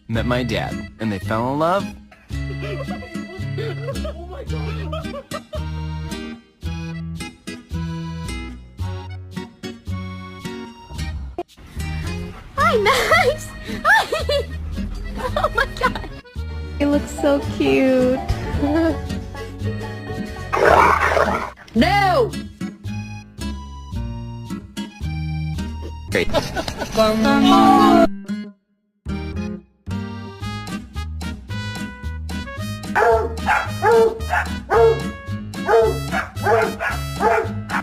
met my dad, and they fell in love. Oh my god. Hi, Max! Hi! Oh my god! You look so cute. No! Great.